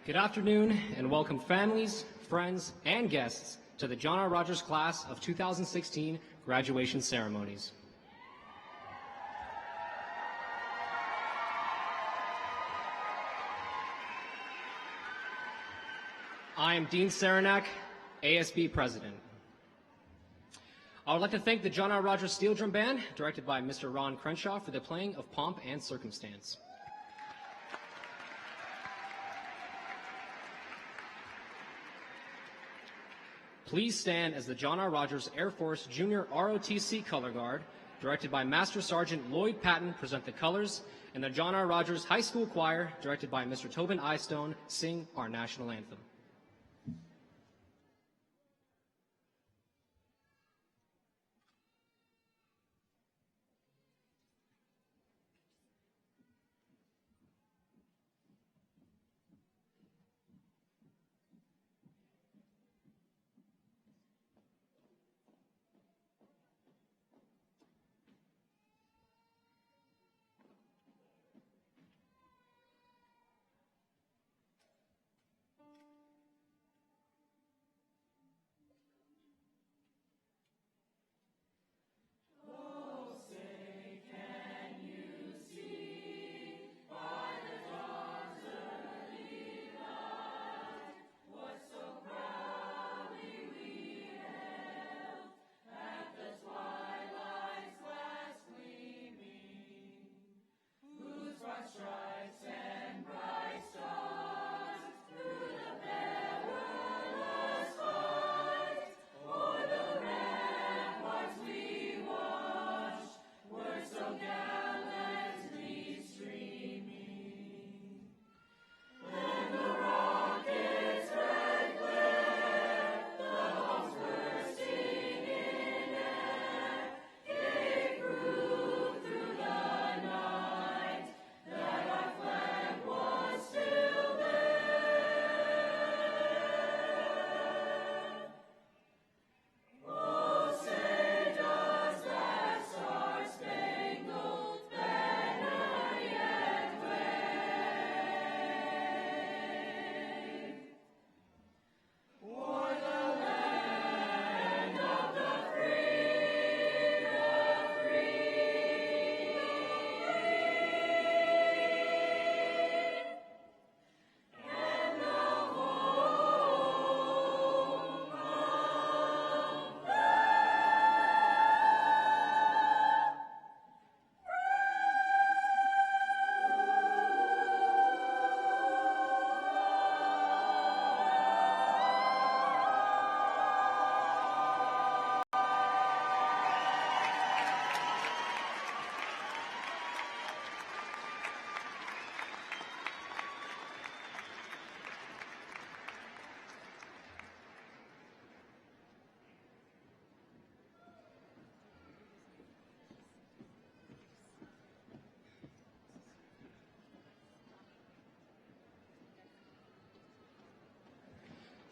Good afternoon and welcome families, friends, and guests to the John R. Rogers Class of 2016 graduation ceremonies. I am Dean Saranac, ASB President. I would like to thank the John R. Rogers Steel Drum Band, directed by Mr. Ron Crenshaw, for the playing of Pomp and Circumstance. Please stand as the John R. Rogers Air Force Junior ROTC Color Guard, directed by Master Sergeant Lloyd Patton, present the colors, and the John R. Rogers High School Choir, directed by Mr. Tobin Eyestone, sing our national anthem.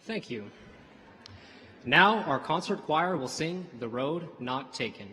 Thank you. Now our concert choir will sing The Road Not Taken.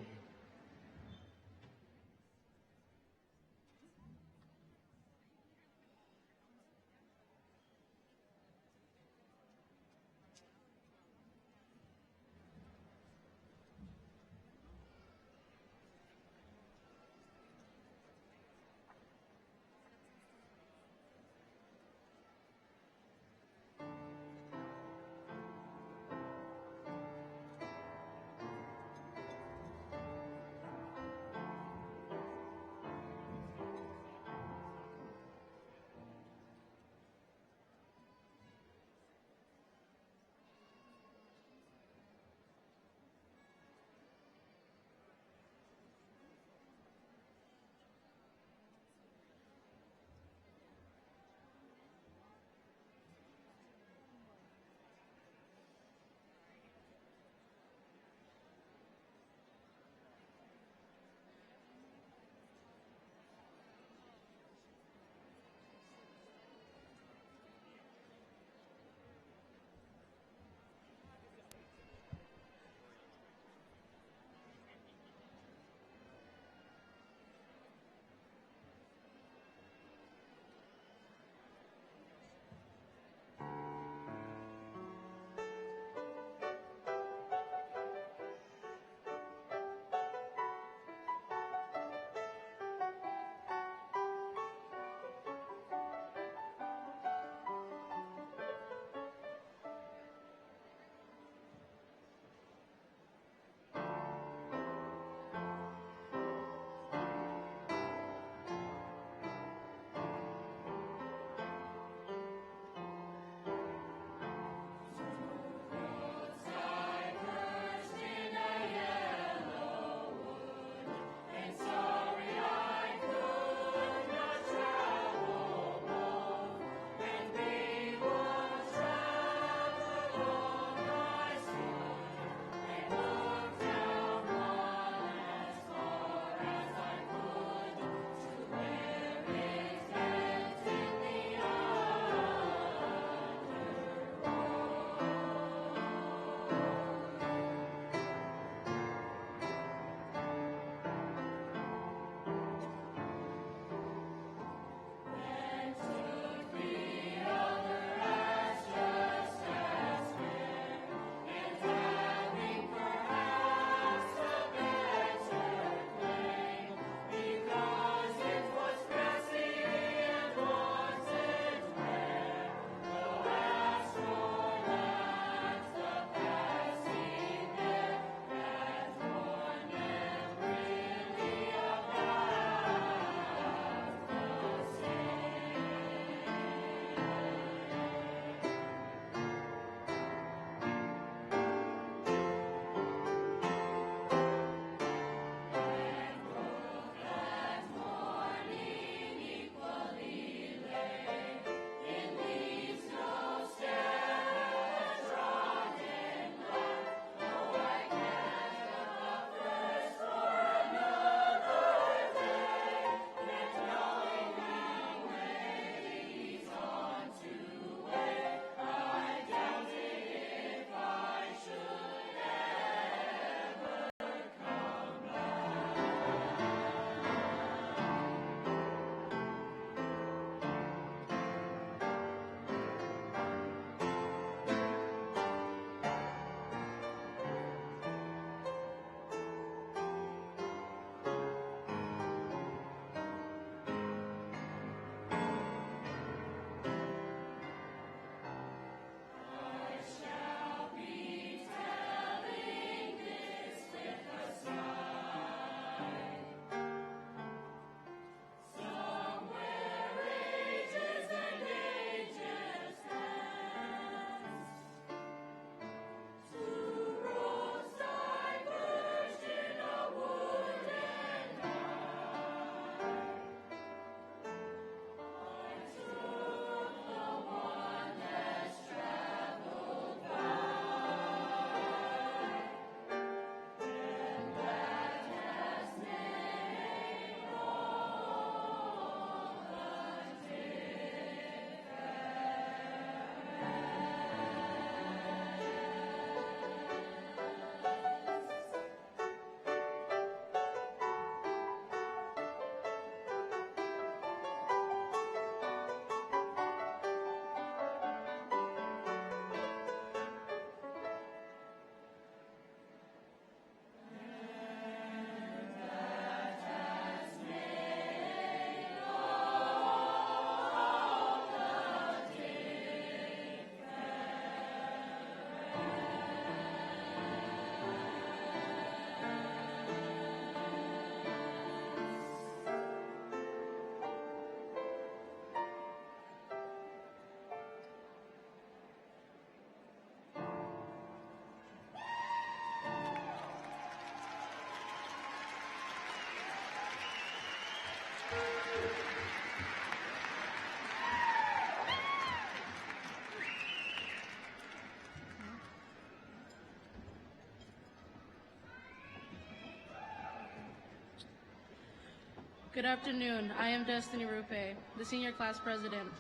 Good afternoon. I am Destiny Rupe, the senior class president.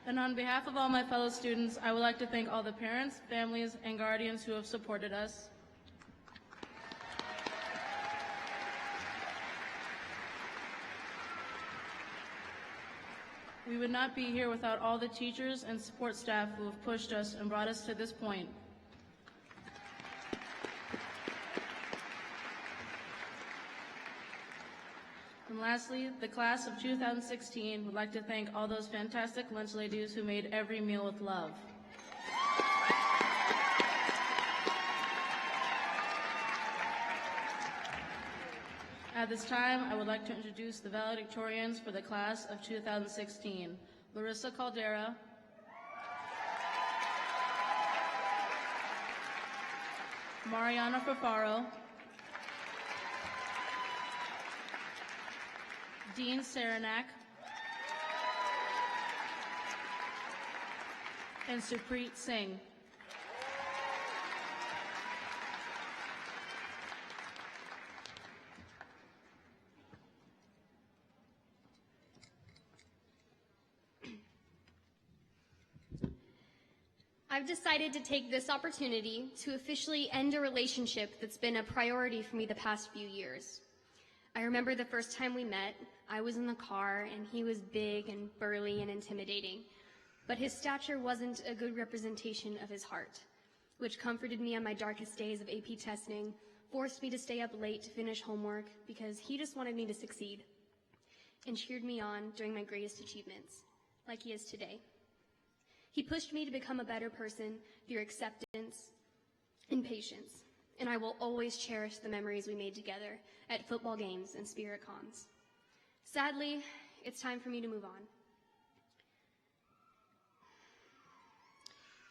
And on behalf of all my fellow students, I would like to thank all the parents, families, and guardians who have supported us. We would not be here without all the teachers and support staff who have pushed us and brought us to this point. And lastly, the class of 2016 would like to thank all those fantastic lunch ladies who made every meal with love. At this time, I would like to introduce the valedictorians for the class of 2016. Larissa Caldera, Mariana Fafaro, Dean Saranac, and Supreet Singh. I've decided to take this opportunity to officially end a relationship that's been a priority for me the past few years. I remember the first time we met, I was in the car and he was big and burly and intimidating, but his stature wasn't a good representation of his heart, which comforted me on my darkest days of AP testing, forced me to stay up late to finish homework because he just wanted me to succeed, and cheered me on during my greatest achievements, like he is today. He pushed me to become a better person through acceptance and patience, and I will always cherish the memories we made together at football games and spirit cons. Sadly, it's time for me to move on.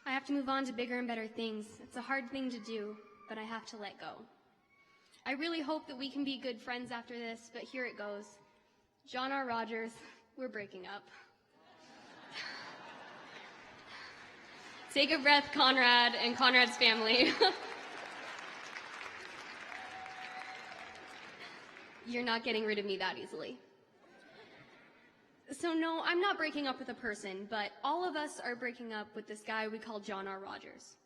I have to move on to bigger and better things. It's a hard thing to do, but I have to let go. I really hope that we can be good friends after this, but here it goes. John R. Rogers, we're breaking up. Take a breath, Conrad and Conrad's family. You're not getting rid of me that easily. So no, I'm not breaking up with a person, but all of us are breaking up with this guy we call John R. Rogers.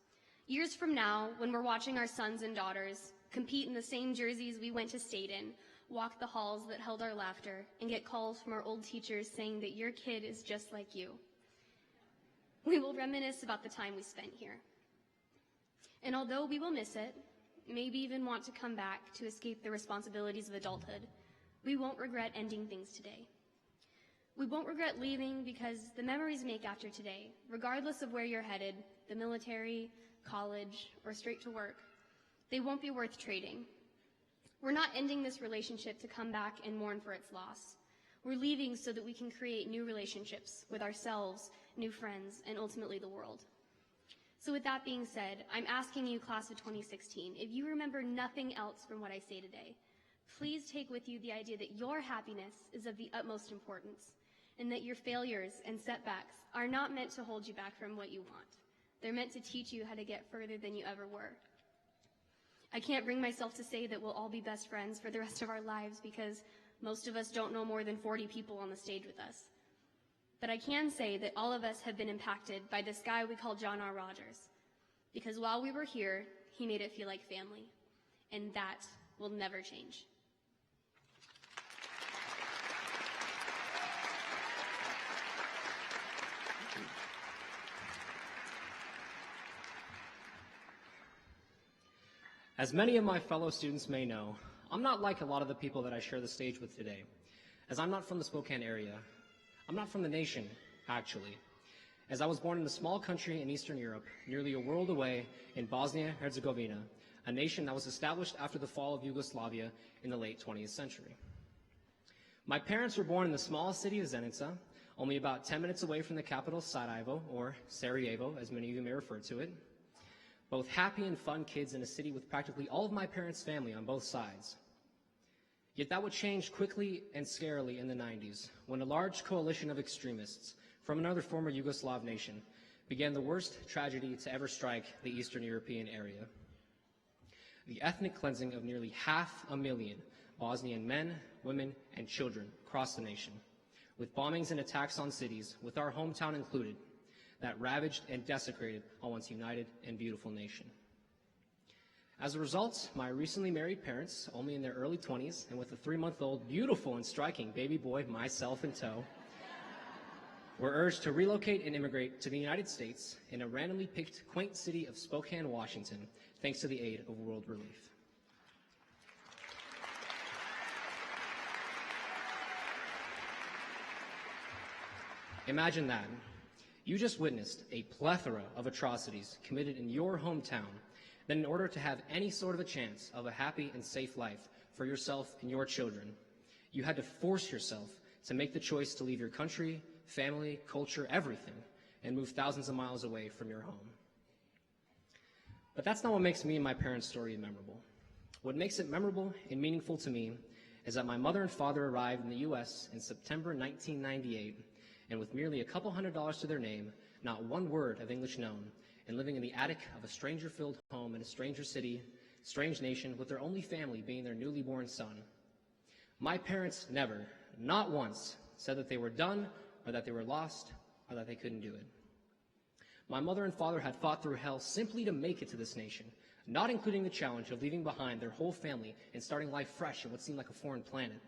Years from now, when we're watching our sons and daughters compete in the same jerseys we went to state in, walk the halls that held our laughter, and get calls from our old teachers saying that your kid is just like you, we will reminisce about the time we spent here. And although we will miss it, maybe even want to come back to escape the responsibilities of adulthood, we won't regret ending things today. We won't regret leaving because the memories we make after today, regardless of where you're headed, the military, college, or straight to work, they won't be worth trading. We're not ending this relationship to come back and mourn for its loss. We're leaving so that we can create new relationships with ourselves, new friends, and ultimately the world. So with that being said, I'm asking you, class of 2016, if you remember nothing else from what I say today, please take with you the idea that your happiness is of the utmost importance, and that your failures and setbacks are not meant to hold you back from what you want. They're meant to teach you how to get further than you ever were. I can't bring myself to say that we'll all be best friends for the rest of our lives because most of us don't know more than 40 people on the stage with us. But I can say that all of us have been impacted by this guy we call John R. Rogers, because while we were here, he made it feel like family, and that will never change. As many of my fellow students may know, I'm not like a lot of the people that I share the stage with today, as I'm not from the Spokane area. I'm not from the nation, actually, as I was born in a small country in Eastern Europe, nearly a world away in Bosnia-Herzegovina, a nation that was established after the fall of Yugoslavia in the late 20th century. My parents were born in the small city of Zenica, only about 10 minutes away from the capital Sarajevo, or Sarajevo, as many of you may refer to it. Both happy and fun kids in a city with practically all of my parents' family on both sides. Yet that would change quickly and scarily in the 90s, when a large coalition of extremists from another former Yugoslav nation began the worst tragedy to ever strike the Eastern European area. the ethnic cleansing of nearly 500,000 Bosnian men, women, and children across the nation, with bombings and attacks on cities, with our hometown included, that ravaged and desecrated our once united and beautiful nation. As a result, my recently married parents, only in their early 20s, and with a 3-month-old beautiful and striking baby boy, myself in tow, were urged to relocate and immigrate to the United States in a randomly picked quaint city of Spokane, Washington, thanks to the aid of World Relief. Imagine that. You just witnessed a plethora of atrocities committed in your hometown. Then in order to have any sort of a chance of a happy and safe life for yourself and your children, you had to force yourself to make the choice to leave your country, family, culture, everything, and move thousands of miles away from your home. But that's not what makes me and my parents' story memorable. What makes it memorable and meaningful to me is that my mother and father arrived in the U.S. in September 1998, and with merely a couple $100s to their name, not one word of English known, and living in the attic of a stranger-filled home in a stranger city, strange nation, with their only family being their newly born son. My parents never, not once, said that they were done, or that they were lost, or that they couldn't do it. My mother and father had fought through hell simply to make it to this nation, not including the challenge of leaving behind their whole family and starting life fresh in what seemed like a foreign planet,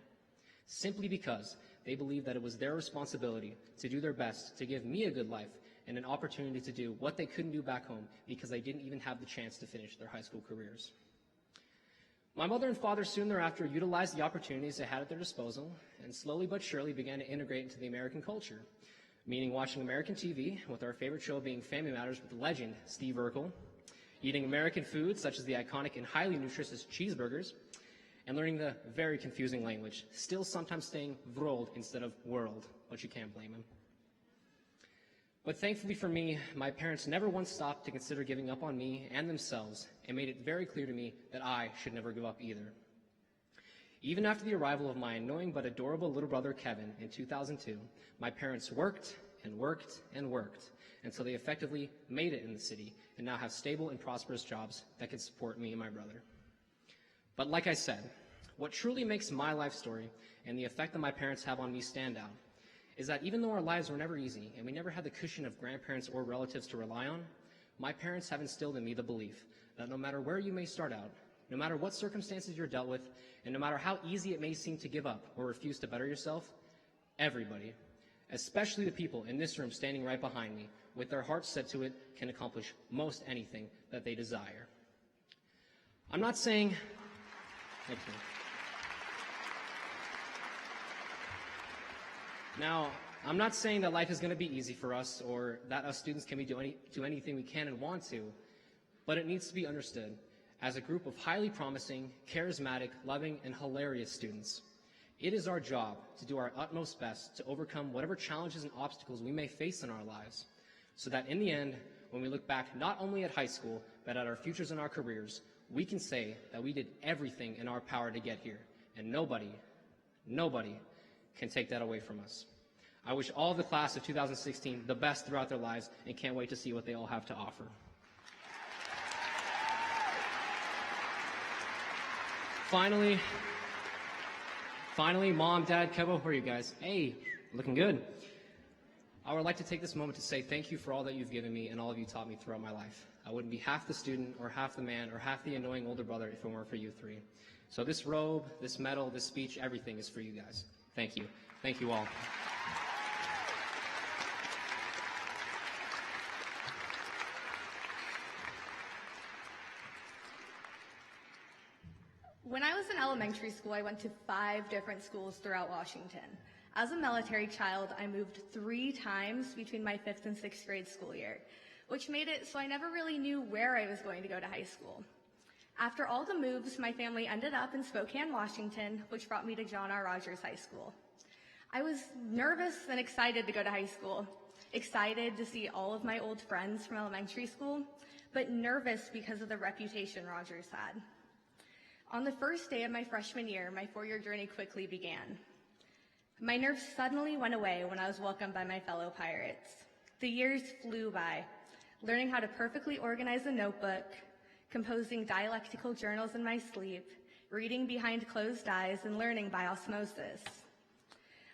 simply because they believed that it was their responsibility to do their best to give me a good life and an opportunity to do what they couldn't do back home because they didn't even have the chance to finish their high school careers. My mother and father soon thereafter utilized the opportunities they had at their disposal and slowly but surely began to integrate into the American culture, meaning watching American TV, with our favorite show being Family Matters with the legend Steve Urkel, eating American foods such as the iconic and highly nutritious cheeseburgers, and learning the very confusing language, still sometimes saying "vrld" instead of "world," but you can't blame them. But thankfully for me, my parents never once stopped to consider giving up on me and themselves, and made it very clear to me that I should never give up either. Even after the arrival of my annoying but adorable little brother Kevin in 2002, my parents worked and worked and worked until they effectively made it in the city and now have stable and prosperous jobs that can support me and my brother. But like I said, what truly makes my life story and the effect that my parents have on me stand out is that even though our lives were never easy and we never had the cushion of grandparents or relatives to rely on, my parents have instilled in me the belief that no matter where you may start out, no matter what circumstances you're dealt with, and no matter how easy it may seem to give up or refuse to better yourself, everybody, especially the people in this room standing right behind me, with their hearts set to it, can accomplish most anything that they desire. I'm not saying... Thank you. Now, I'm not saying that life is going to be easy for us or that us students can do anything we can and want to, but it needs to be understood as a group of highly promising, charismatic, loving, and hilarious students. It is our job to do our utmost best to overcome whatever challenges and obstacles we may face in our lives, so that in the end, when we look back not only at high school, but at our futures and our careers, we can say that we did everything in our power to get here, and nobody can take that away from us. I wish all of the class of 2016 the best throughout their lives and can't wait to see what they all have to offer. Finally, Mom, Dad, Kevo, where are you guys? Hey, looking good. I would like to take this moment to say thank you for all that you've given me and all of you taught me throughout my life. I wouldn't be half the student or half the man or half the annoying older brother if it weren't for you three. So this robe, this medal, this speech, everything is for you guys. Thank you. Thank you all. When I was in elementary school, I went to 5 different schools throughout Washington. As a military child, I moved 3 times between my 5th and 6th grade school year, which made it so I never really knew where I was going to go to high school. After all the moves, my family ended up in Spokane, Washington, which brought me to John R. Rogers High School. I was nervous and excited to go to high school, excited to see all of my old friends from elementary school, but nervous because of the reputation Rogers had. On the first day of my freshman year, my 4-year journey quickly began. My nerves suddenly went away when I was welcomed by my fellow pirates. The years flew by, learning how to perfectly organize a notebook, composing dialectical journals in my sleep, reading behind closed eyes, and learning by osmosis.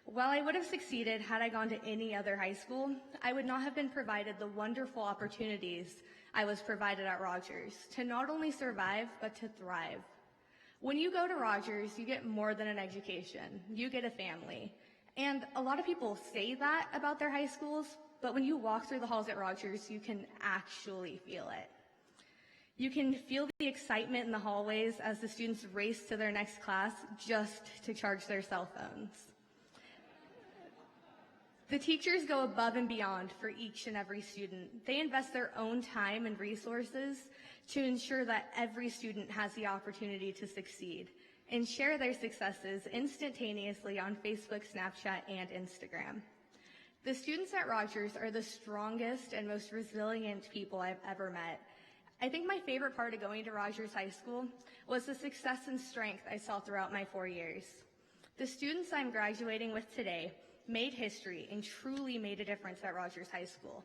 While I would have succeeded had I gone to any other high school, I would not have been provided the wonderful opportunities I was provided at Rogers to not only survive, but to thrive. When you go to Rogers, you get more than an education. You get a family. And a lot of people say that about their high schools, but when you walk through the halls at Rogers, you can actually feel it. You can feel the excitement in the hallways as the students race to their next class just to charge their cell phones. The teachers go above and beyond for each and every student. They invest their own time and resources to ensure that every student has the opportunity to succeed and share their successes instantaneously on Facebook, Snapchat, and Instagram. The students at Rogers are the strongest and most resilient people I've ever met. I think my favorite part of going to Rogers High School was the success and strength I saw throughout my 4 years. The students I'm graduating with today made history and truly made a difference at Rogers High School.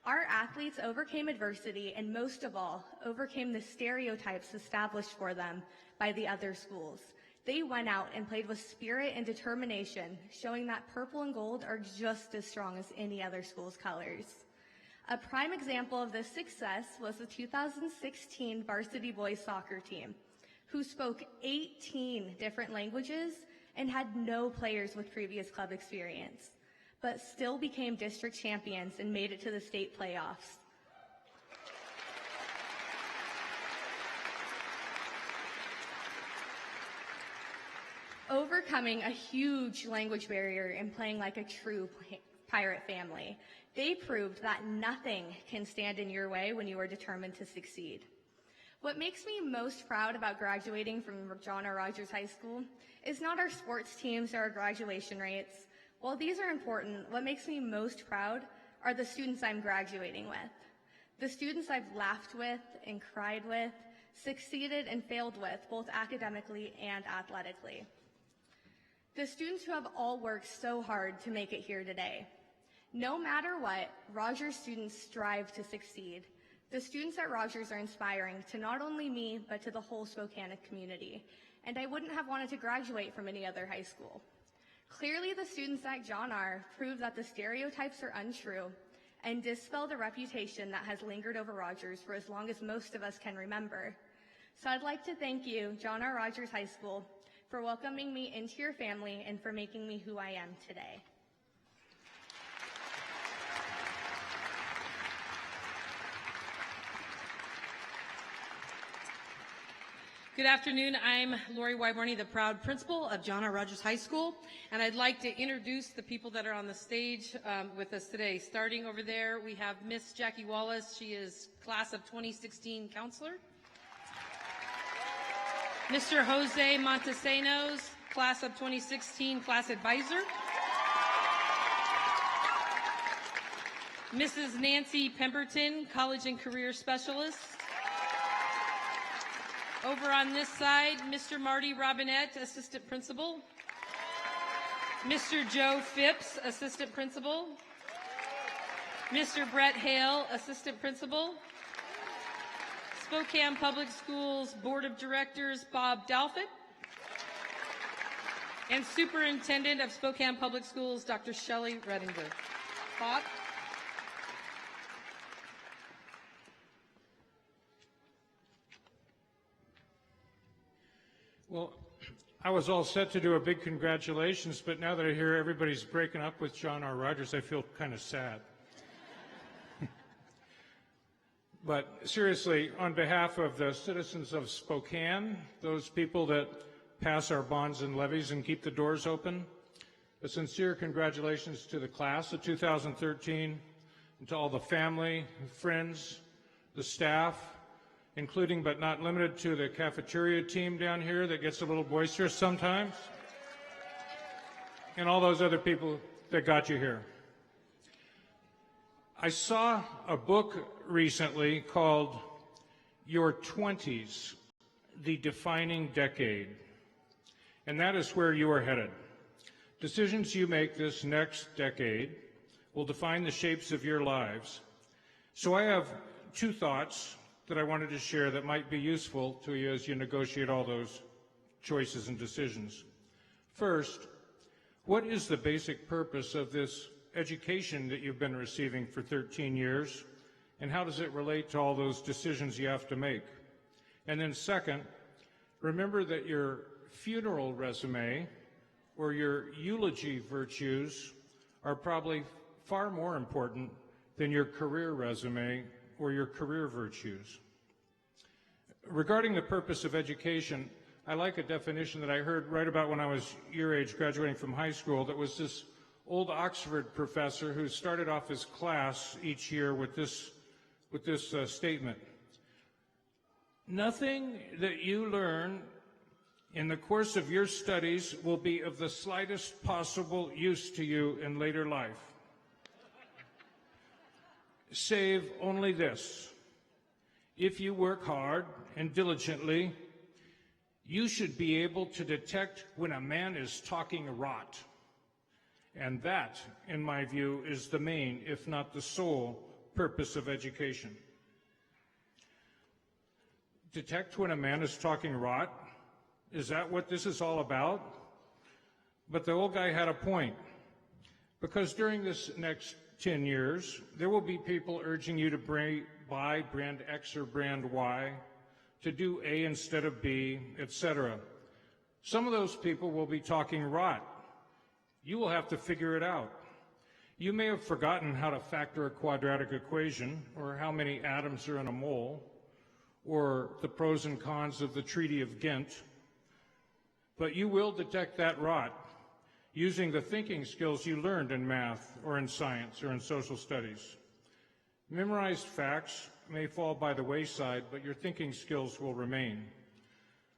Our athletes overcame adversity and most of all, overcame the stereotypes established for them by the other schools. They went out and played with spirit and determination, showing that purple and gold are just as strong as any other school's colors. A prime example of this success was the 2016 varsity boys soccer team, who spoke 18 different languages and had no players with previous club experience, but still became district champions and made it to the state playoffs. Overcoming a huge language barrier and playing like a true pirate family, they proved that nothing can stand in your way when you are determined to succeed. What makes me most proud about graduating from John R. Rogers High School is not our sports teams or our graduation rates. While these are important, what makes me most proud are the students I'm graduating with. The students I've laughed with and cried with, succeeded and failed with, both academically and athletically. The students who have all worked so hard to make it here today. No matter what, Rogers students strive to succeed. The students at Rogers are inspiring to not only me, but to the whole Spokane community. And I wouldn't have wanted to graduate from any other high school. Clearly, the students at John R. proved that the stereotypes are untrue and dispelled a reputation that has lingered over Rogers for as long as most of us can remember. So I'd like to thank you, John R. Rogers High School, for welcoming me into your family and for making me who I am today. Good afternoon. I'm Lori Wyborny, the proud principal of John R. Rogers High School, and I'd like to introduce the people that are on the stage with us today. Starting over there, we have Miss Jackie Wallace. She is class of 2016 counselor. Mr. Jose Montesinos, class of 2016 class advisor. Mrs. Nancy Pemberton, college and career specialist. Over on this side, Mr. Marty Robinette, assistant principal. Mr. Joe Phipps, assistant principal. Mr. Brett Hale, assistant principal. Spokane Public Schools Board of Directors, Bob Dalfit. And Superintendent of Spokane Public Schools, Dr. Shelley Redinger. Bob? Well, I was all set to do a big congratulations, but now that I hear everybody's breaking up with John R. Rogers, I feel kind of sad. But seriously, on behalf of the citizens of Spokane, those people that pass our bonds and levies and keep the doors open, a sincere congratulations to the class of 2013 and to all the family, friends, the staff, including but not limited to the cafeteria team down here that gets a little boisterous sometimes, and all those other people that got you here. I saw a book recently called Your 20s, The Defining Decade, and that is where you are headed. Decisions you make this next decade will define the shapes of your lives. So I have two thoughts that I wanted to share that might be useful to you as you negotiate all those choices and decisions. First, what is the basic purpose of this education that you've been receiving for 13 years, and how does it relate to all those decisions you have to make? And then second, remember that your funeral resume or your eulogy virtues are probably far more important than your career resume or your career virtues. Regarding the purpose of education, I like a definition that I heard right about when I was your age, graduating from high school, that was this old Oxford professor who started off his class each year with this statement. Nothing that you learn in the course of your studies will be of the slightest possible use to you in later life, save only this: if you work hard and diligently, you should be able to detect when a man is talking rot. And that, in my view, is the main, if not the sole, purpose of education. Detect when a man is talking rot? Is that what this is all about? But the old guy had a point, because during this next 10 years, there will be people urging you to buy brand X or brand Y, to do A instead of B, etc. Some of those people will be talking rot. You will have to figure it out. You may have forgotten how to factor a quadratic equation, or how many atoms are in a mole, or the pros and cons of the Treaty of Ghent, but you will detect that rot using the thinking skills you learned in math or in science or in social studies. Memorized facts may fall by the wayside, but your thinking skills will remain.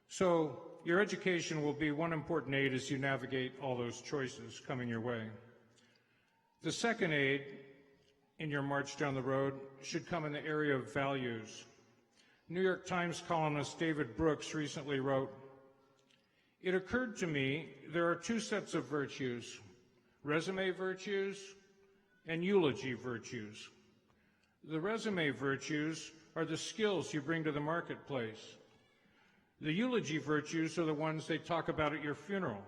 So your education will be one important aid as you navigate all those choices coming your way. The second aid in your march down the road should come in the area of values. New York Times columnist David Brooks recently wrote, "It occurred to me there are two sets of virtues, resume virtues and eulogy virtues. The resume virtues are the skills you bring to the marketplace. The eulogy virtues are the ones they talk about at your funeral.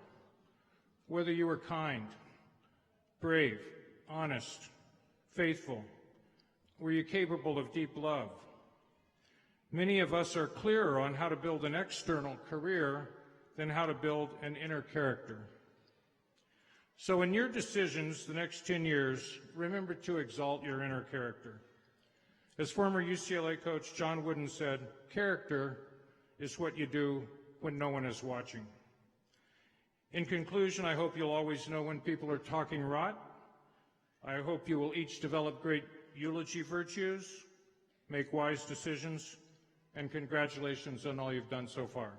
Whether you were kind, brave, honest, faithful, were you capable of deep love? Many of us are clearer on how to build an external career than how to build an inner character. So in your decisions the next 10 years, remember to exalt your inner character. As former UCLA coach John Wooden said, character is what you do when no one is watching." In conclusion, I hope you'll always know when people are talking rot. I hope you will each develop great eulogy virtues, make wise decisions, and congratulations on all you've done so far.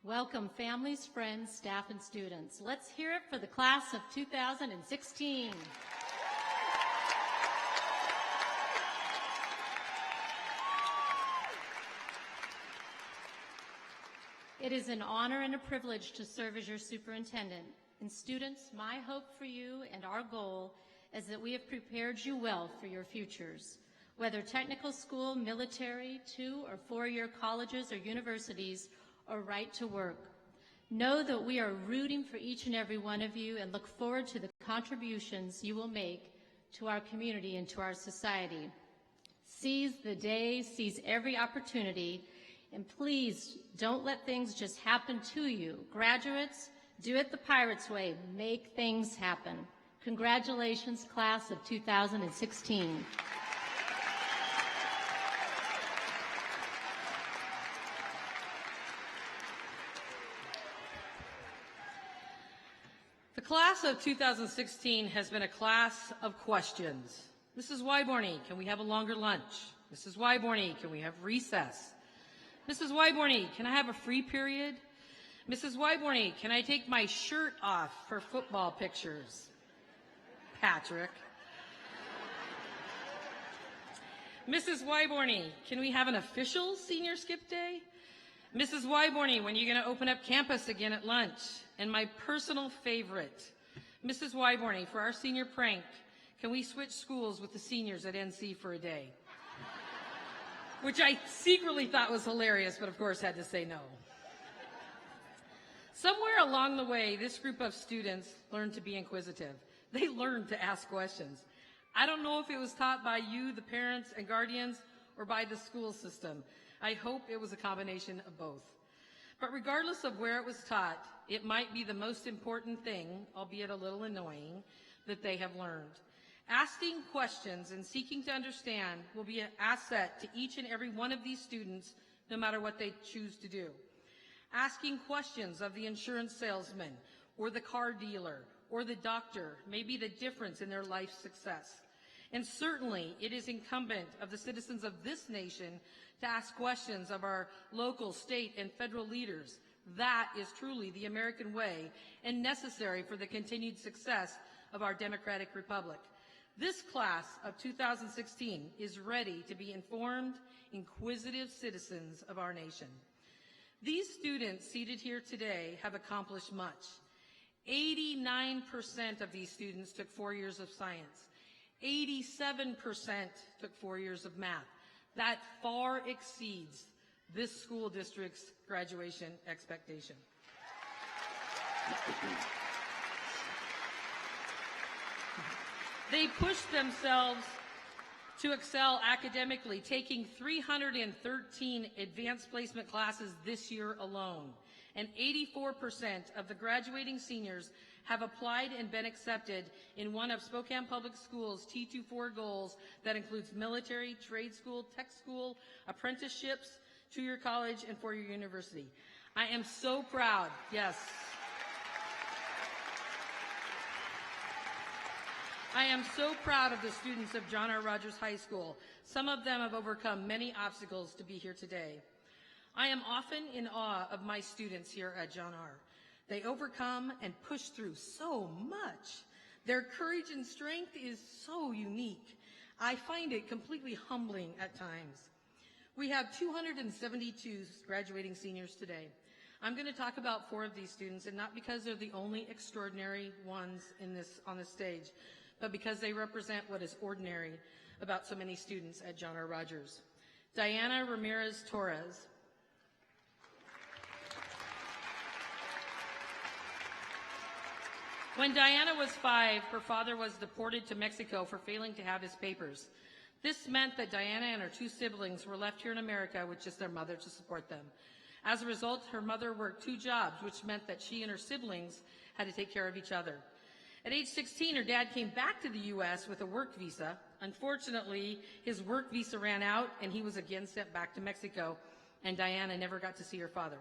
Welcome, families, friends, staff, and students. Let's hear it for the class of 2016. It is an honor and a privilege to serve as your superintendent. And students, my hope for you and our goal is that we have prepared you well for your futures. Whether technical school, military, 2- or 4-year colleges or universities, or right to work. Know that we are rooting for each and every one of you and look forward to the contributions you will make to our community and to our society. Seize the day, seize every opportunity, and please don't let things just happen to you. Graduates, do it the Pirates way, make things happen. Congratulations, class of 2016. The class of 2016 has been a class of questions. Mrs. Wyborny, can we have a longer lunch? Mrs. Wyborny, can we have recess? Mrs. Wyborny, can I have a free period? Mrs. Wyborny, can I take my shirt off for football pictures? Patrick. Mrs. Wyborny, can we have an official senior skip day? Mrs. Wyborny, when are you going to open up campus again at lunch? And my personal favorite, Mrs. Wyborny, for our senior prank, can we switch schools with the seniors at NC for a day? Which I secretly thought was hilarious, but of course had to say no. Somewhere along the way, this group of students learned to be inquisitive. They learned to ask questions. I don't know if it was taught by you, the parents and guardians, or by the school system. I hope it was a combination of both. But regardless of where it was taught, it might be the most important thing, albeit a little annoying, that they have learned. Asking questions and seeking to understand will be an asset to each and every one of these students, no matter what they choose to do. Asking questions of the insurance salesman, or the car dealer, or the doctor may be the difference in their life success. And certainly, it is incumbent of the citizens of this nation to ask questions of our local, state, and federal leaders. That is truly the American way and necessary for the continued success of our democratic republic. This class of 2016 is ready to be informed, inquisitive citizens of our nation. These students seated here today have accomplished much. 89% of these students took 4 years of science. 87% took 4 years of math. That far exceeds this school district's graduation expectation. They pushed themselves to excel academically, taking 313 advanced placement classes this year alone. And 84% of the graduating seniors have applied and been accepted in one of Spokane Public Schools' T24 goals that includes military, trade school, tech school, apprenticeships, two-year college, and four-year university. I am so proud, yes. I am so proud of the students of John R. Rogers High School. Some of them have overcome many obstacles to be here today. I am often in awe of my students here at John R. They overcome and push through so much. Their courage and strength is so unique. I find it completely humbling at times. We have 272 graduating seniors today. I'm going to talk about 4 of these students, and not because they're the only extraordinary ones on this stage, but because they represent what is ordinary about so many students at John R. Rogers. Diana Ramirez Torres. When Diana was 5, her father was deported to Mexico for failing to have his papers. This meant that Diana and her 2 siblings were left here in America with just their mother to support them. As a result, her mother worked 2 jobs, which meant that she and her siblings had to take care of each other. At age 16, her dad came back to the U.S. with a work visa. Unfortunately, his work visa ran out, and he was again sent back to Mexico, and Diana never got to see her father.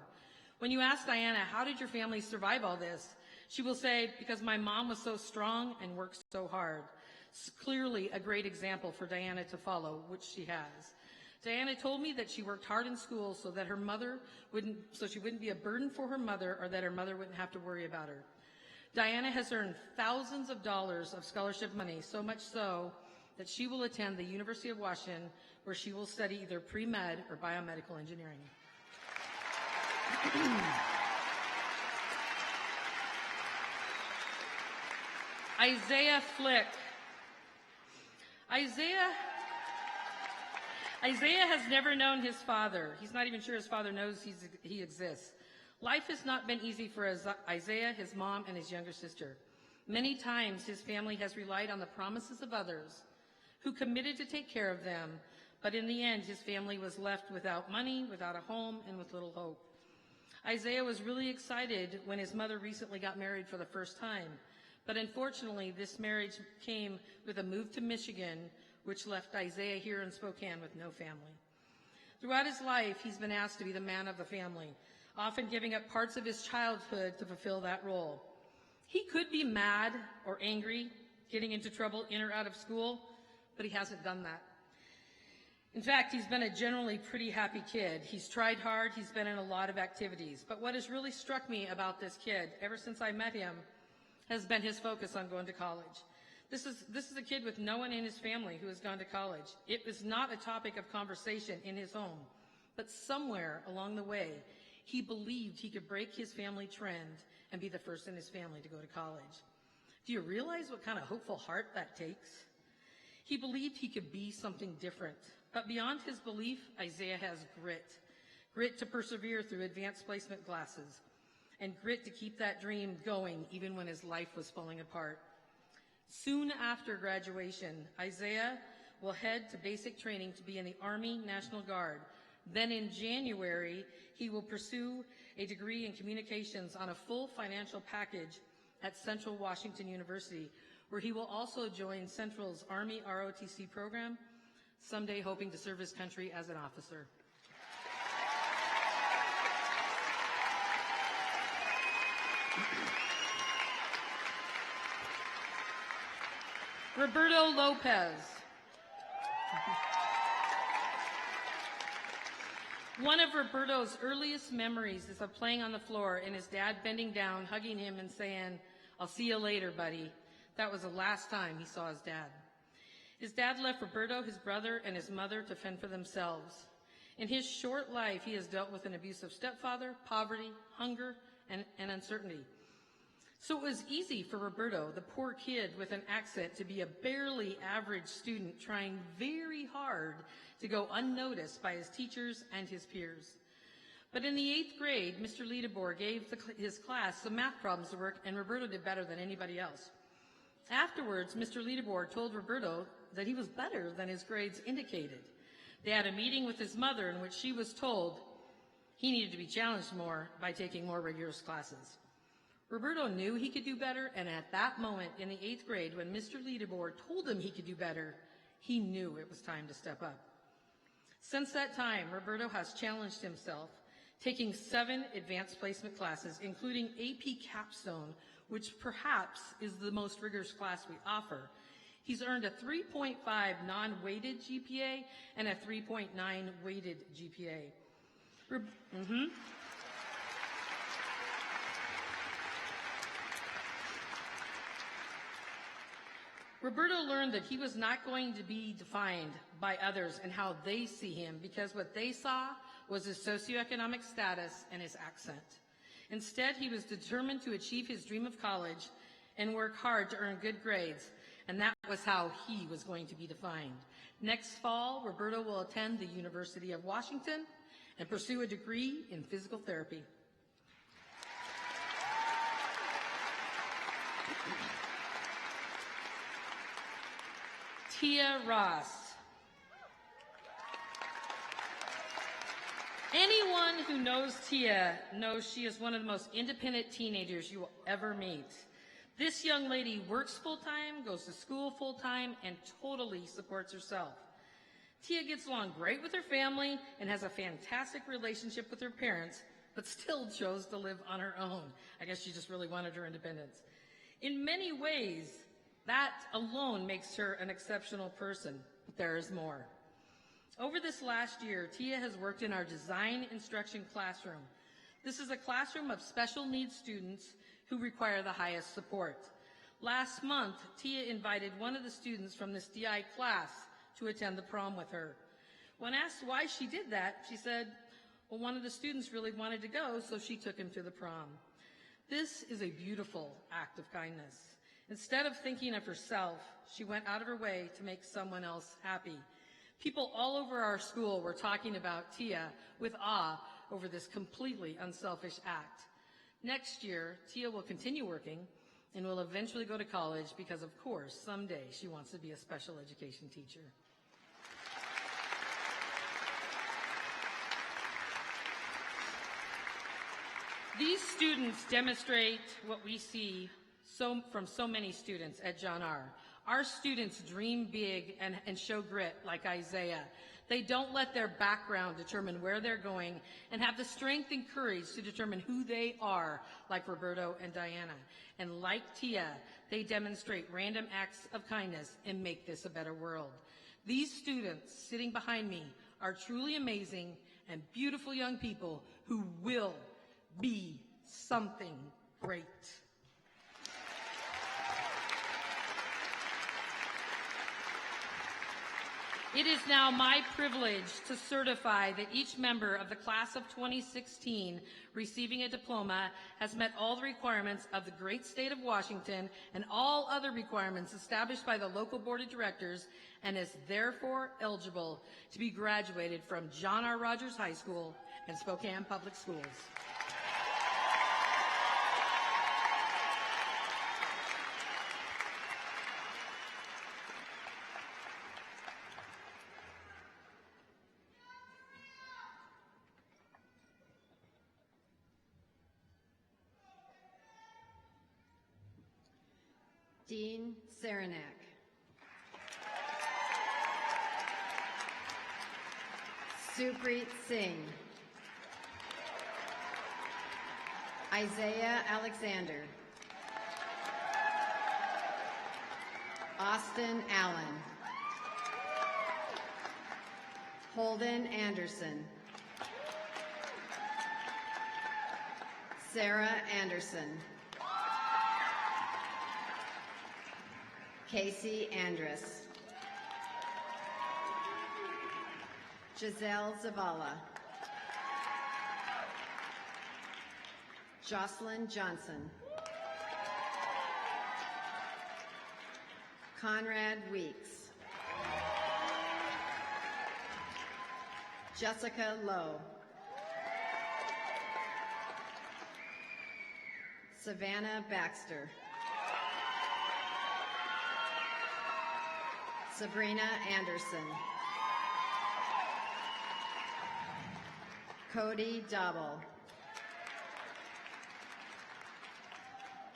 When you ask Diana, how did your family survive all this? She will say, because my mom was so strong and worked so hard. It's clearly a great example for Diana to follow, which she has. Diana told me that she worked hard in school so that she wouldn't be a burden for her mother, or that her mother wouldn't have to worry about her. Diana has earned thousands of dollars of scholarship money, so much so that she will attend the University of Washington, where she will study either pre-med or biomedical engineering. Isaiah Flick. Isaiah has never known his father. He's not even sure his father knows he exists. Life has not been easy for Isaiah, his mom, and his younger sister. Many times his family has relied on the promises of others who committed to take care of them, but in the end his family was left without money, without a home, and with little hope. Isaiah was really excited when his mother recently got married for the first time, but unfortunately this marriage came with a move to Michigan, which left Isaiah here in Spokane with no family. Throughout his life, he's been asked to be the man of the family, often giving up parts of his childhood to fulfill that role. He could be mad or angry, getting into trouble in or out of school, but he hasn't done that. In fact, he's been a generally pretty happy kid. He's tried hard, he's been in a lot of activities. But what has really struck me about this kid, ever since I met him, has been his focus on going to college. This is a kid with no one in his family who has gone to college. It was not a topic of conversation in his home, but somewhere along the way, He believed he could break his family trend and be the first in his family to go to college. Do you realize what kind of hopeful heart that takes? He believed he could be something different. But beyond his belief, Isaiah has grit. Grit to persevere through advanced placement classes, and grit to keep that dream going even when his life was falling apart. Soon after graduation, Isaiah will head to basic training to be in the Army National Guard. Then in January, he will pursue a degree in communications on a full financial package at Central Washington University, where he will also join Central's Army ROTC program, someday hoping to serve his country as an officer. Roberto Lopez. One of Roberto's earliest memories is of playing on the floor and his dad bending down, hugging him and saying, "I'll see you later, buddy." That was the last time he saw his dad. His dad left Roberto, his brother, and his mother to fend for themselves. In his short life, he has dealt with an abusive stepfather, poverty, hunger, and uncertainty. So it was easy for Roberto, the poor kid with an accent, to be a barely average student trying very hard to go unnoticed by his teachers and his peers. But in the 8th grade, Mr. Liedebor gave his class some math problems to work, and Roberto did better than anybody else. Afterwards, Mr. Liedebor told Roberto that he was better than his grades indicated. They had a meeting with his mother in which she was told he needed to be challenged more by taking more rigorous classes. Roberto knew he could do better, and at that moment in the 8th grade, when Mr. Liedebor told him he could do better, he knew it was time to step up. Since that time, Roberto has challenged himself, taking 7 advanced placement classes, including AP Capstone, which perhaps is the most rigorous class we offer. He's earned a 3.5 non-weighted GPA and a 3.9 weighted GPA. Roberto learned that he was not going to be defined by others and how they see him, because what they saw was his socioeconomic status and his accent. Instead, he was determined to achieve his dream of college and work hard to earn good grades, and that was how he was going to be defined. Next fall, Roberto will attend the University of Washington and pursue a degree in physical therapy. Tia Ross. Anyone who knows Tia knows she is one of the most independent teenagers you will ever meet. This young lady works full-time, goes to school full-time, and totally supports herself. Tia gets along great with her family and has a fantastic relationship with her parents, but still chose to live on her own. I guess she just really wanted her independence. In many ways, that alone makes her an exceptional person, but there is more. Over this last year, Tia has worked in our design instruction classroom. This is a classroom of special needs students who require the highest support. Last month, Tia invited one of the students from this DI class to attend the prom with her. When asked why she did that, she said, well, one of the students really wanted to go, so she took him to the prom. This is a beautiful act of kindness. Instead of thinking of herself, she went out of her way to make someone else happy. People all over our school were talking about Tia with awe over this completely unselfish act. Next year, Tia will continue working and will eventually go to college because, of course, someday she wants to be a special education teacher. These students demonstrate what we see from so many students at John R. Our students dream big and show grit like Isaiah. They don't let their background determine where they're going and have the strength and courage to determine who they are, like Roberto and Diana. And like Tia, they demonstrate random acts of kindness and make this a better world. These students sitting behind me are truly amazing and beautiful young people who will be something great. It is now my privilege to certify that each member of the class of 2016 receiving a diploma has met all the requirements of the great state of Washington and all other requirements established by the local board of directors and is therefore eligible to be graduated from John R. Rogers High School and Spokane Public Schools. Dean Saranac. Supreet Singh. Isaiah Alexander. Austin Allen. Holden Anderson. Sarah Anderson. Casey Andrus. Giselle Zavala. Jocelyn Johnson. Conrad Weeks. Jessica Lowe. Savannah Baxter. Sabrina Anderson. Cody Dobble.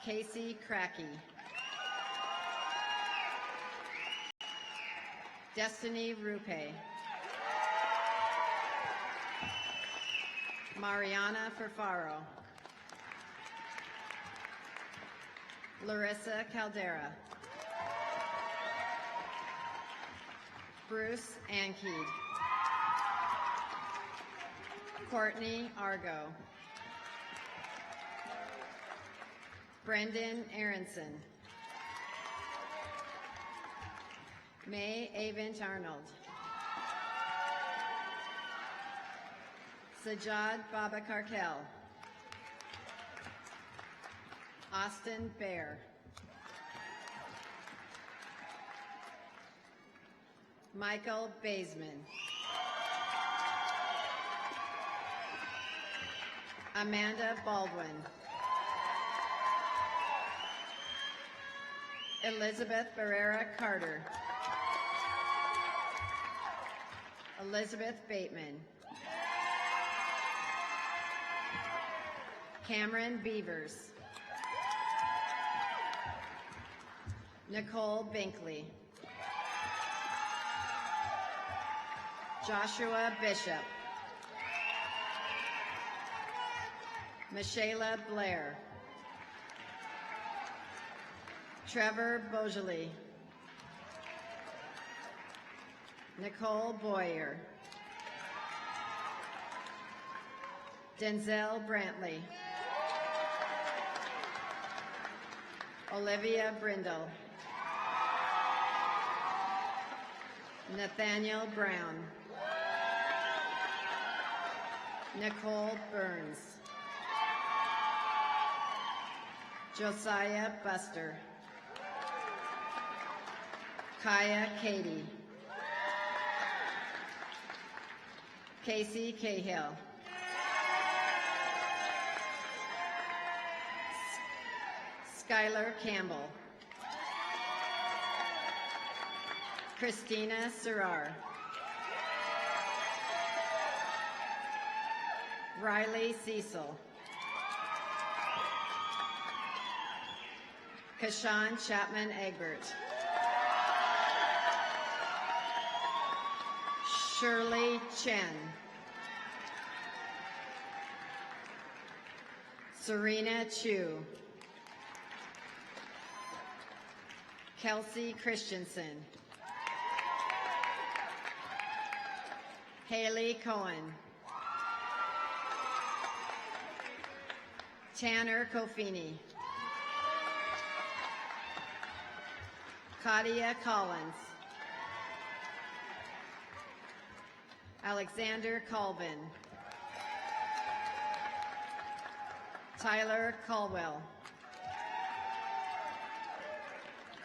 Casey Cracky. Destiny Rupe. Mariana Ferfaro. Larissa Caldera. Bruce Ankeed. Courtney Argo. Brendan Aronson. May Avent Arnold. Sajad Baba Karkel. Austin Bear. Michael Baseman. Amanda Baldwin. Elizabeth Barrera Carter. Elizabeth Bateman. Cameron Beavers. Nicole Binkley. Joshua Bishop. Michaela Blair. Trevor Beaujolais. Nicole Boyer. Denzel Brantley. Olivia Brindle. Nathaniel Brown. Nicole Burns. Josiah Buster. Kaya Katie. Casey Cahill. Skylar Campbell. Christina Serrar. Riley Cecil. Kashawn Chapman Egbert. Shirley Chen. Serena Chu. Kelsey Christensen. Haley Cohen. Tanner Kofini. Kadia Collins. Alexander Colvin. Tyler Caldwell.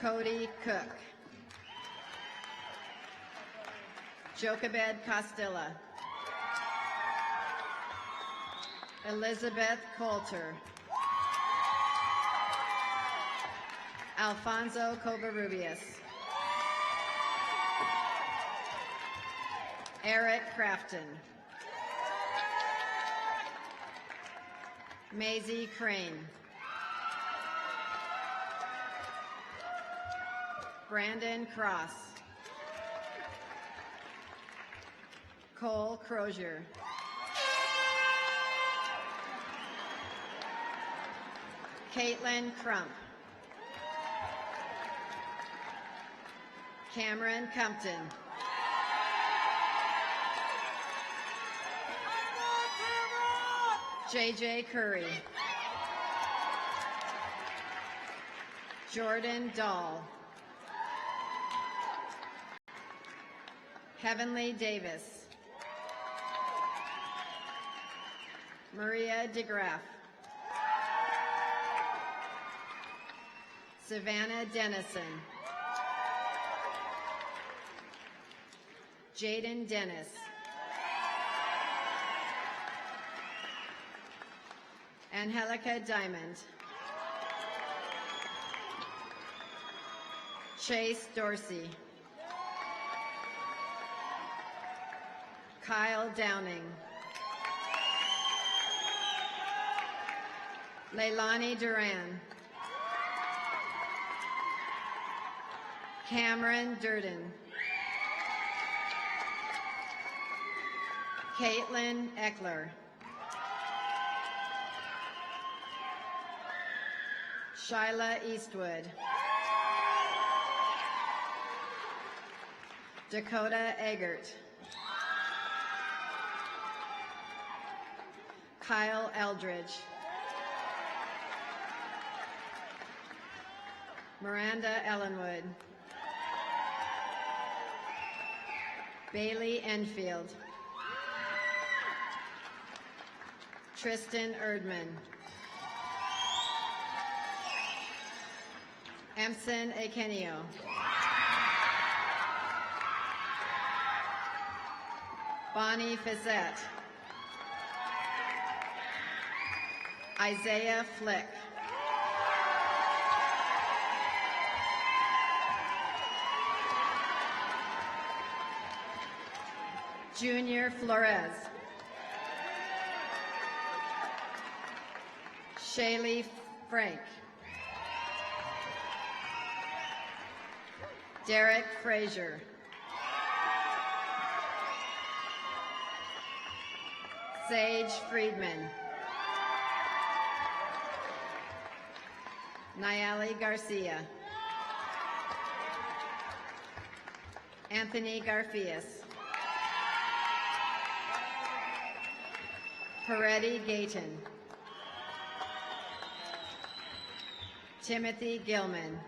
Cody Cook. Jochebed Costilla. Elizabeth Coulter. Alfonso Covarrubias. Eric Crafton. Maisie Crane. Brandon Cross. Cole Crozier. Caitlin Crump. Cameron Compton. JJ Curry. Jordan Dahl. Heavenly Davis. Maria DeGraff. Savannah Dennison. Jaden Dennis. Angelica Diamond. Chase Dorsey. Kyle Downing. Leilani Duran. Cameron Durden. Caitlin Eckler. Shyla Eastwood. Dakota Eggert. Kyle Eldridge. Miranda Ellenwood. Bailey Enfield. Tristan Erdman. Emson Akenio. Bonnie Fizette. Isaiah Flick. Junior Flores. Shaylee Frank. Derek Frazier. Sage Friedman. Nayeli Garcia. Anthony Garfias. Peretti Gayton. Timothy Gilman.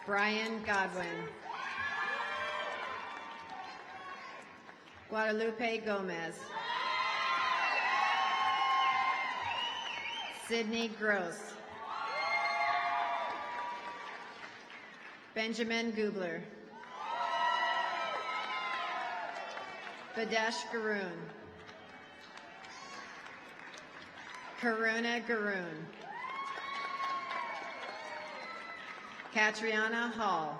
Brian Godwin. Guadalupe Gomez. Sydney Gross. Benjamin Gubler. Badesh Garoon. Karuna Garoon. Katriana Hall.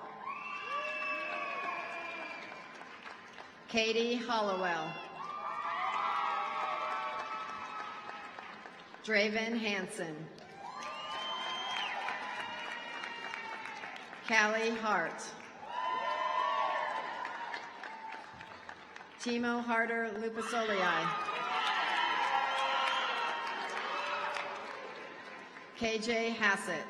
Katie Hollowell. Draven Hansen. Callie Hart. Timo Harder Lupasolii. KJ Hassett.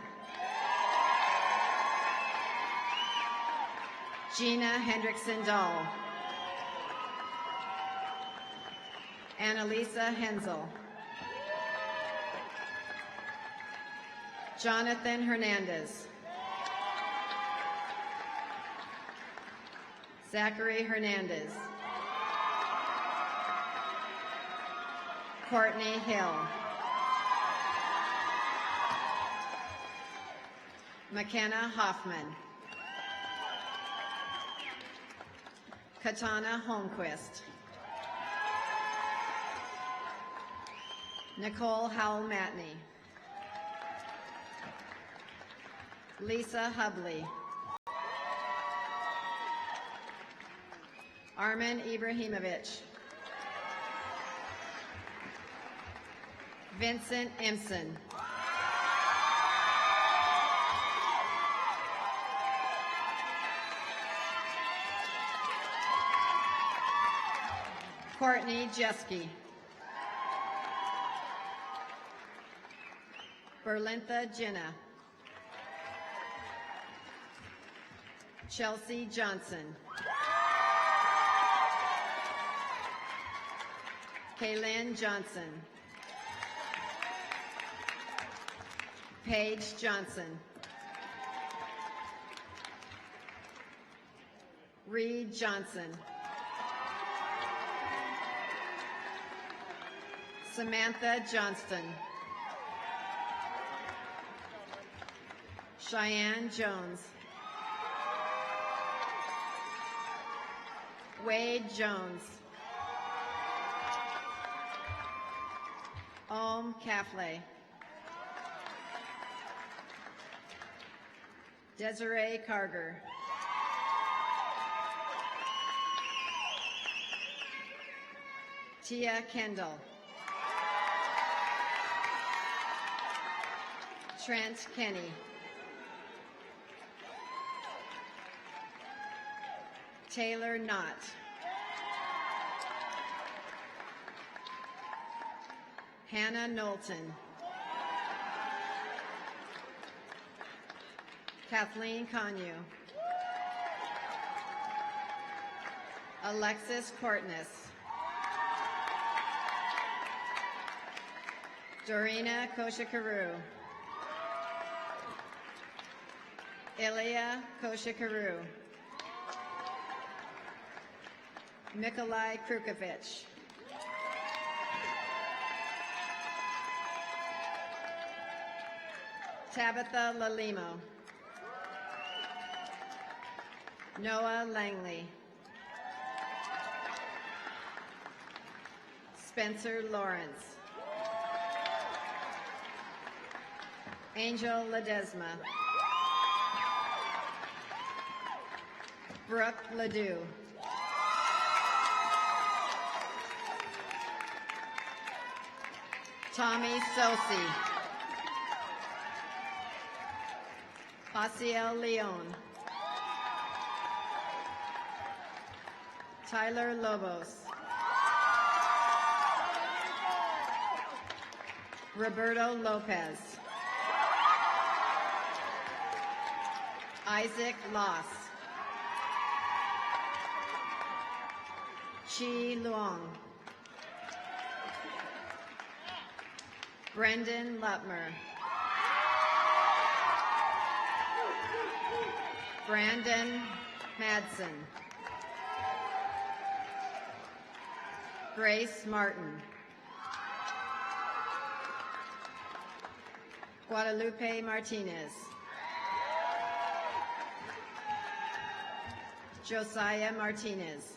Gina Hendrickson Dahl. Annalisa Hensel. Jonathan Hernandez. Zachary Hernandez. Courtney Hill. McKenna Hoffman. Katana Holmquist. Nicole Howell-Matney. Lisa Hubley. Armin Ibrahimovic. Vincent Empson. Courtney Jeske. Berlintha Jenna. Chelsea Johnson. Kaylin Johnson. Paige Johnson. Reed Johnson. Samantha Johnston. Cheyenne Jones. Wade Jones. Om Kafle. Desiree Carger. Tia Kendall. Trent Kenny. Taylor Knott. Hannah Knowlton. Kathleen Conyu. Alexis Cortness. Dorina Koshikaru. Ilya Koshikaru. Mikolai Krukovich. Tabitha Lalimo. Noah Langley. Spencer Lawrence. Angel Ledesma. Brooke Ledoux. Tommy Sosi. Asiel Leon. Tyler Lobos. Roberto Lopez. Isaac Loss. Chi Luong. Brendan Lutmer. Brandon Madsen. Grace Martin. Guadalupe Martinez. Josiah Martinez.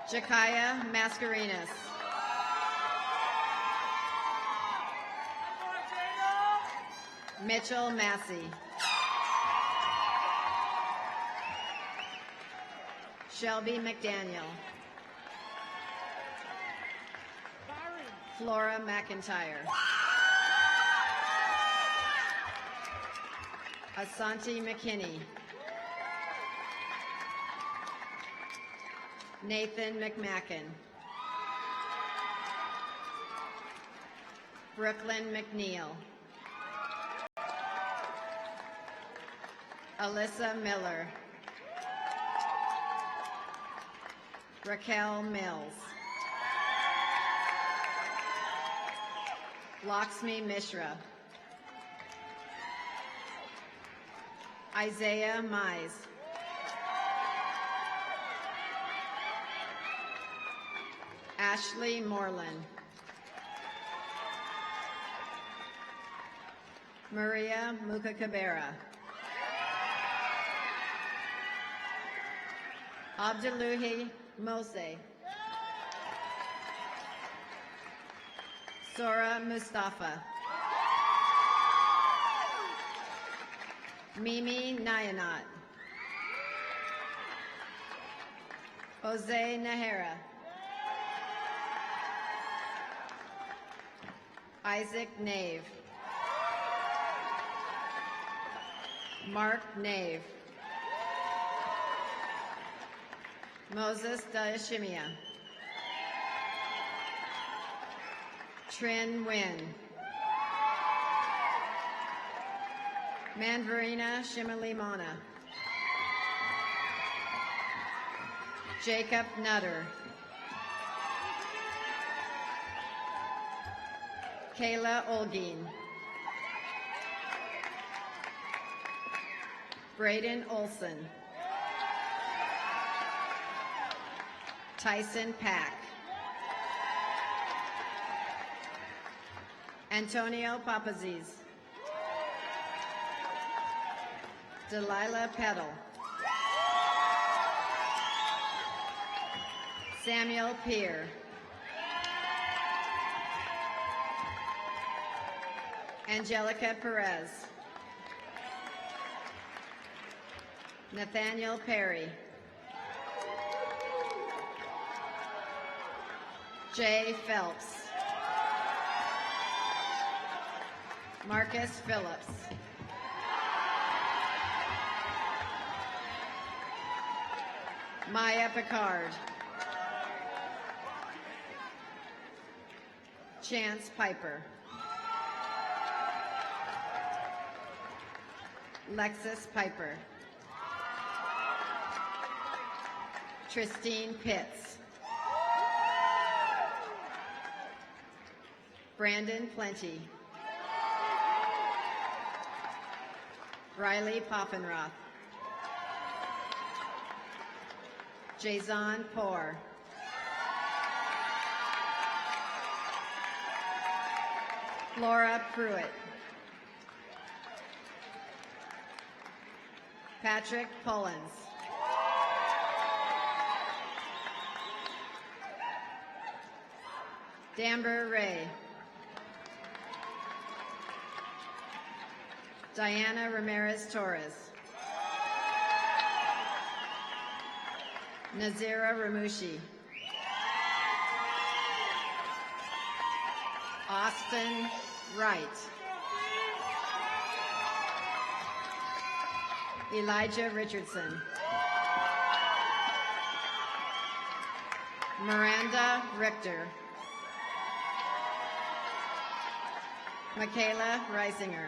Jakaya Mascarenas. Mitchell Massey. Shelby McDaniel. Flora McIntyre. Asante McKinney. Nathan McMacken. Brooklyn McNeil. Alyssa Miller. Raquel Mills. Lakshmi Mishra. Isaiah Mize. Ashley Moreland. Maria Mukakabera. Abduluhi Mose. Sora Mustafa. Mimi Nayanat. Jose Nahara. Isaac Nave. Mark Nave. Moses Dayashimia. Trin Nguyen. Manvarina Shimalimana. Jacob Nutter. Kayla Olgin. Braden Olson. Tyson Pack. Antonio Papaziz. Delilah Peddle. Samuel Peer. Angelica Perez. Nathaniel Perry. Jay Phelps. Marcus Phillips. Maya Picard. Chance Piper. Lexus Piper. Tristine Pitts. Brandon Plenty. Riley Poffenroth. Jason Poor. Laura Pruitt. Patrick Pullins. Damber Ray. Diana Ramirez Torres. Nazira Ramushi. Austin Wright. Elijah Richardson. Miranda Richter. Michaela Reisinger.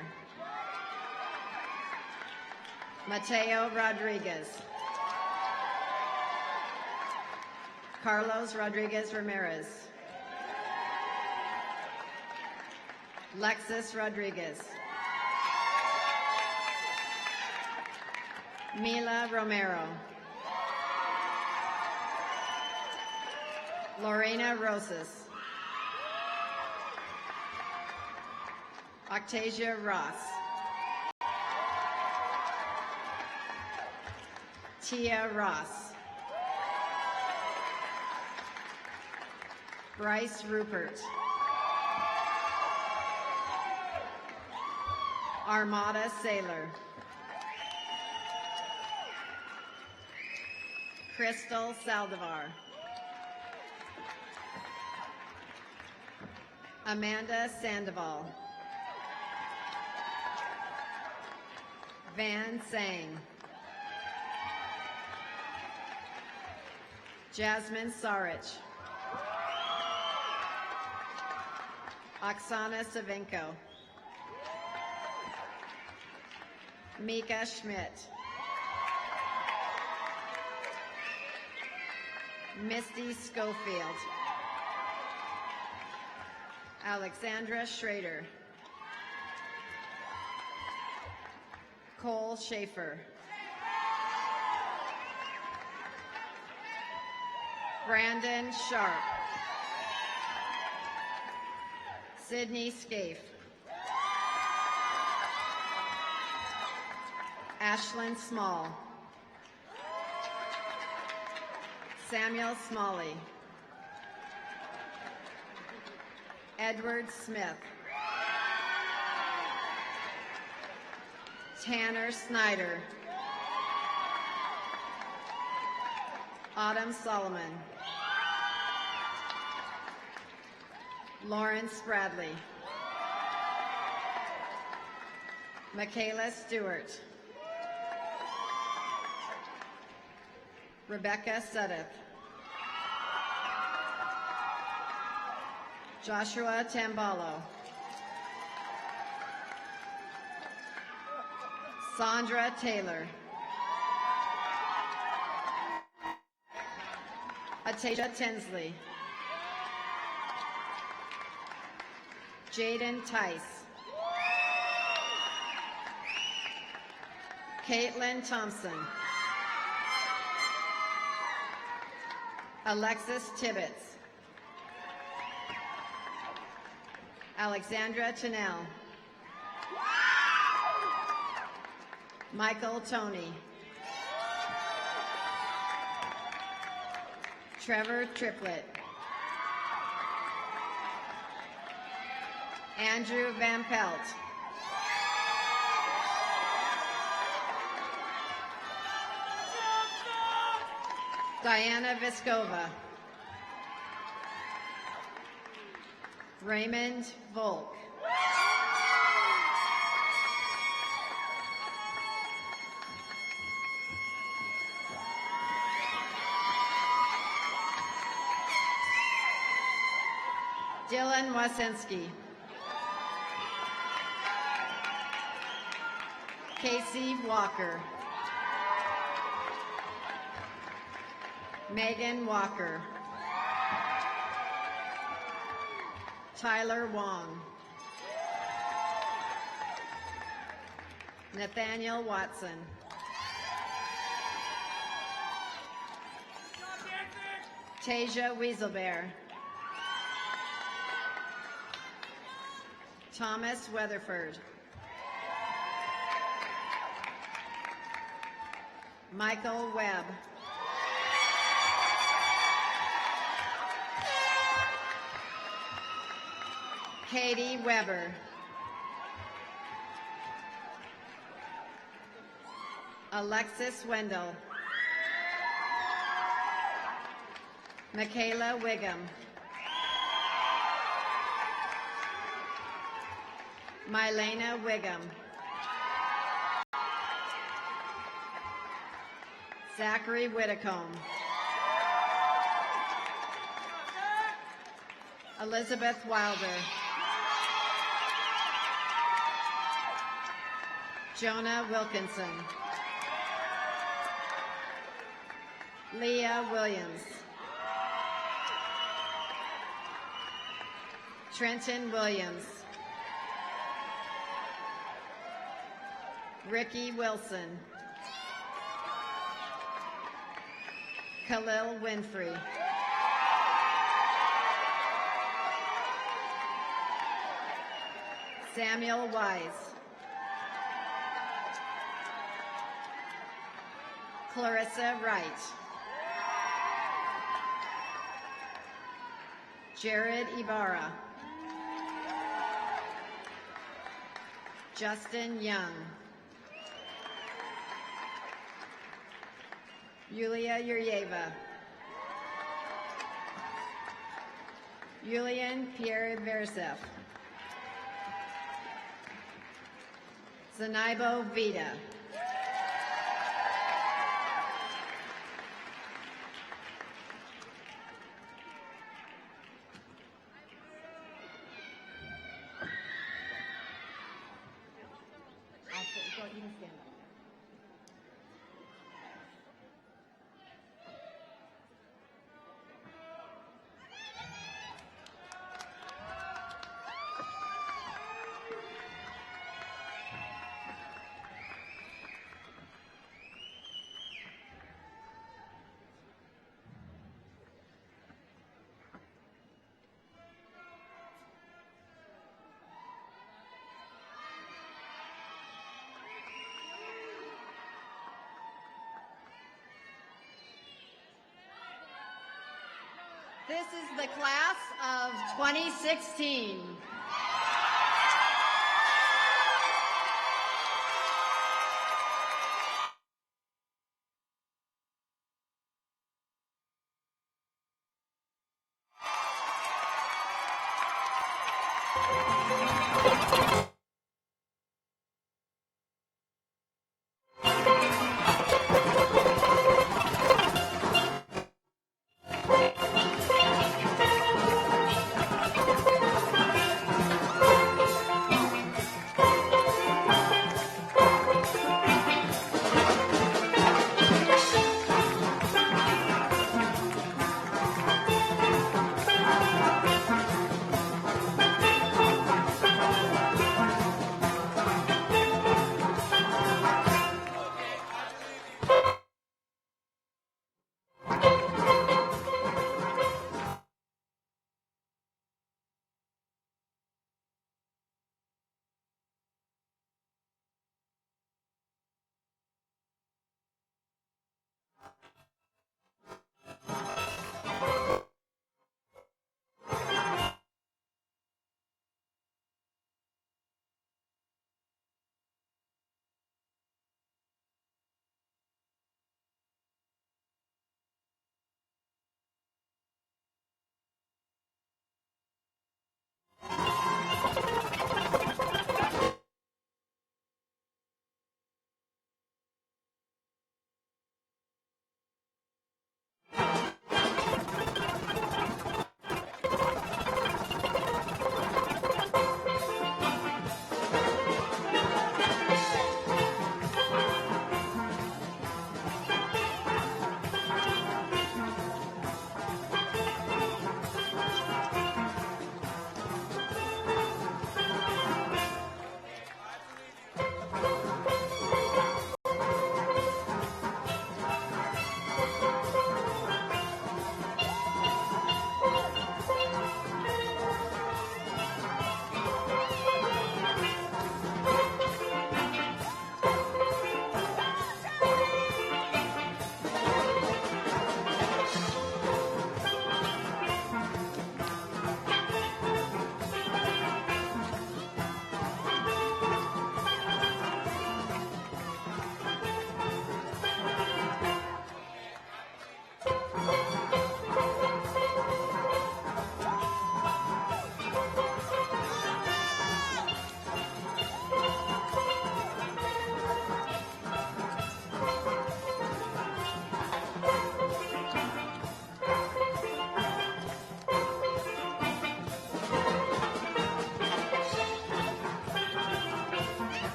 Mateo Rodriguez. Carlos Rodriguez Ramirez. Lexus Rodriguez. Mila Romero. Lorena Rosas. Octasia Ross. Tia Ross. Bryce Rupert. Armada Sailor. Crystal Saldivar. Amanda Sandoval. Van Sang. Jasmine Sarich. Oksana Savenko. Mika Schmidt. Misty Schofield. Alexandra Schrader. Nicole Schaefer. Brandon Sharp. Sydney Scaife. Ashlyn Small. Samuel Smalley. Edward Smith. Tanner Snyder. Autumn Solomon. Lawrence Bradley. Michaela Stewart. Rebecca Suddeth. Joshua Tambalo. Sandra Taylor. Atasia Tinsley. Jaden Tice. Caitlin Thompson. Alexis Tibbetts. Alexandra Chanel. Michael Tony. Trevor Triplett. Andrew Van Pelt. Diana Viscova. Raymond Volk. Dylan Wasinski. Casey Walker. Megan Walker. Tyler Wong. Nathaniel Watson. Tasia Weaselbear. Thomas Weatherford. Michael Webb. Katie Weber. Alexis Wendell. Michaela Wiggum. Mylena Wiggum. Zachary Whitcomb. Elizabeth Wilder. Jonah Wilkinson. Leah Williams. Trenton Williams. Ricky Wilson. Khalil Winfrey. Samuel Wise. Clarissa Wright. Jared Ibarra. Justin Young. Yulia Yuryeva. Yulian Pierre Versev. Zanaibo Vida. This is the class of 2016.